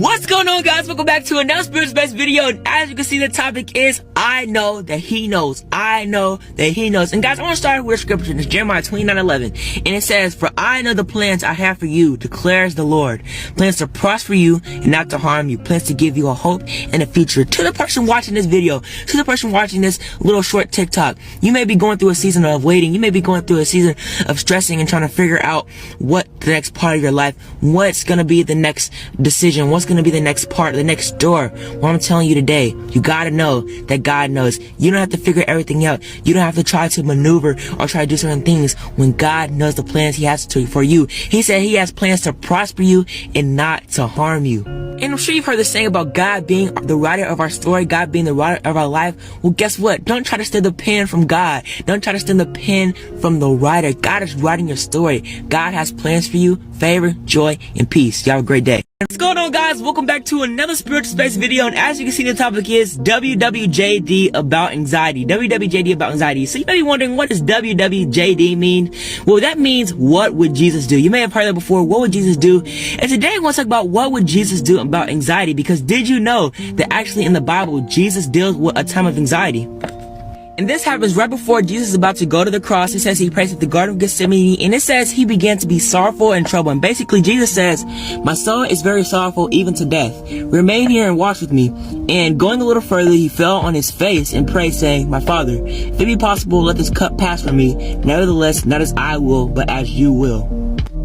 What's going on, guys? Welcome back to another spiritual-based video. And as you can see, the topic is I know that he knows. I know that he knows. And guys, I want to start with a scripture. It's Jeremiah 29:11. And it says, "For I know the plans I have for you, declares the Lord. Plans to prosper you and not to harm you. Plans to give you a hope and a future." To the person watching this video, to the person watching this little short TikTok, you may be going through a season of waiting. You may be going through a season of stressing and trying to figure out what the next part of your life, what's going to be the next decision, what's going to be the next part, the next door. What I'm telling you today, you got to know that God knows. You don't have to figure everything out. You don't have to try to maneuver or try to do certain things when God knows the plans he has for you. He said he has plans to prosper you and not to harm you. And I'm sure you've heard the saying about God being the writer of our story, God being the writer of our life. Well, guess what? Don't try to steal the pen from God. Don't try to steal the pen from the writer. God is writing your story. God has plans for you, favor, joy, and peace. Y'all have a great day. What's going on, guys? Welcome back to another spiritual space video. And as you can see, the topic is WWJD about anxiety. WWJD about anxiety. So you may be wondering, what does WWJD mean? Well, that means, what would Jesus do? You may have heard that before. What would Jesus do? And today I want to talk about what would Jesus do about anxiety. Because did you know that actually in the Bible, Jesus deals with a time of anxiety? And this happens right before Jesus is about to go to the cross. It says he prays at the Garden of Gethsemane, and it says he began to be sorrowful and troubled. And basically Jesus says, "My soul is very sorrowful, even to death. Remain here and watch with me." And going a little further, he fell on his face and prayed, saying, "My Father, if it be possible, let this cup pass from me. Nevertheless, not as I will, but as you will."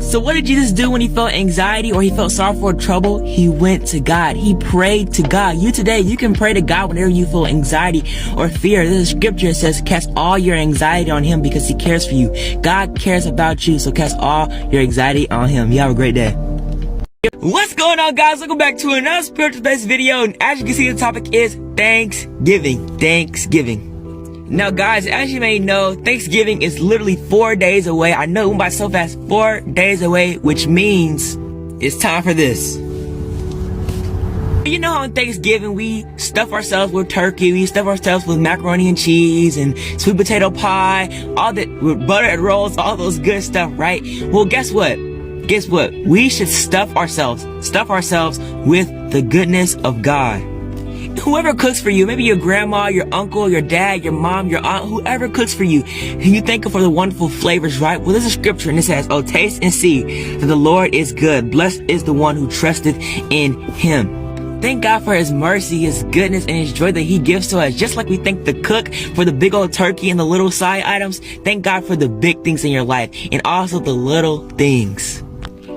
So what did Jesus do when he felt anxiety or he felt sorrowful or trouble? He went to God. He prayed to God. You today, you can pray to God whenever you feel anxiety or fear. There's a scripture that says, cast all your anxiety on him because he cares for you. God cares about you, so cast all your anxiety on him. You have a great day. What's going on, guys? Welcome back to another spiritual-based video. And as you can see, the topic is Thanksgiving. Thanksgiving. Now, guys, as you may know, Thanksgiving is literally 4 days away. I know it went by so fast. 4 days away, which means it's time for this. You know how on Thanksgiving we stuff ourselves with turkey, we stuff ourselves with macaroni and cheese and sweet potato pie, all that, with butter and rolls, all those good stuff, right? Well, guess what? Guess what? We should stuff ourselves with the goodness of God. Whoever cooks for you, maybe your grandma, your uncle, your dad, your mom, your aunt, whoever cooks for you, you thank him for the wonderful flavors, right? Well, there's a scripture and it says, "Oh, taste and see that the Lord is good. Blessed is the one who trusteth in him." Thank God for his mercy, his goodness, and his joy that he gives to us. Just like we thank the cook for the big old turkey and the little side items, thank God for the big things in your life and also the little things.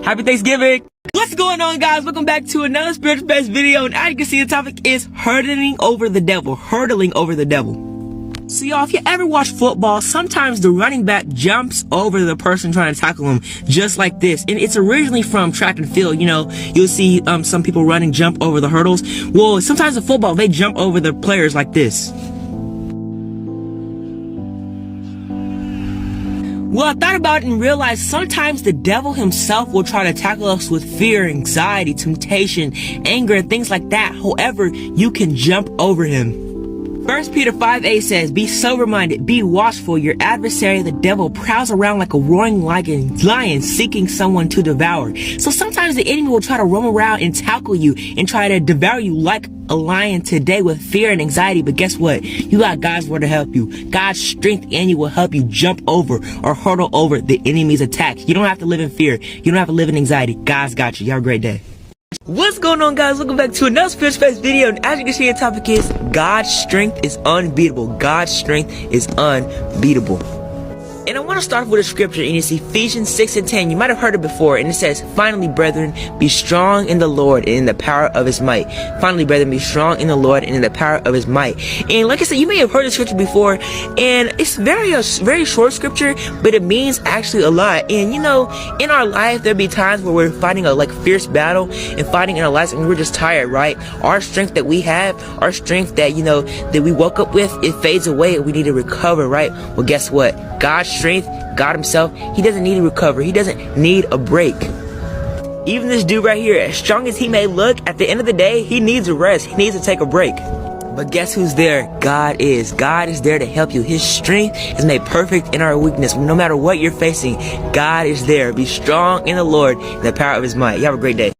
Happy Thanksgiving! What's going on, guys? Welcome back to another spiritual-based video. And as you can see, the topic is hurdling over the devil. Hurdling over the devil. So y'all, if you ever watch football, sometimes the running back jumps over the person trying to tackle him, just like this. And it's originally from track and field. You know, you'll see some people running jump over the hurdles. Well, sometimes in football, they jump over the players like this. Well, I thought about it and realized sometimes the devil himself will try to tackle us with fear, anxiety, temptation, anger, and things like that. However, you can jump over him. 1 Peter 5:8 says, "Be sober-minded, be watchful. Your adversary, the devil, prowls around like a roaring lion seeking someone to devour." So sometimes the enemy will try to roam around and tackle you and try to devour you like a lion today with fear and anxiety. But guess what? You got God's word to help you. God's strength in you will help you jump over or hurdle over the enemy's attack. You don't have to live in fear. You don't have to live in anxiety. God's got you. You have a great day. What's going on, guys? Welcome back to another spiritual-based video. And as you can see, the topic is God's strength is unbeatable. God's strength is unbeatable. And I want to start with a scripture, and it's Ephesians 6:10. You might have heard it before, and it says, "Finally, brethren, be strong in the Lord and in the power of his might." Finally, brethren, be strong in the Lord and in the power of his might. And like I said, you may have heard the scripture before, and it's a very short scripture, but it means actually a lot. And you know, in our life, there'll be times where we're fighting a fierce battle and fighting in our lives, and we're just tired, right? Our strength that we have, our strength that, you know, that we woke up with, it fades away, and we need to recover, right? Well, guess what? God's strength, God himself, he doesn't need to recover. He doesn't need a break. Even this dude right here, as strong as he may look, at the end of the day, he needs a rest. He needs to take a break. But guess who's there? God is. God is there to help you. His strength is made perfect in our weakness. No matter what you're facing, God is there. Be strong in the Lord and the power of his might. You have a great day.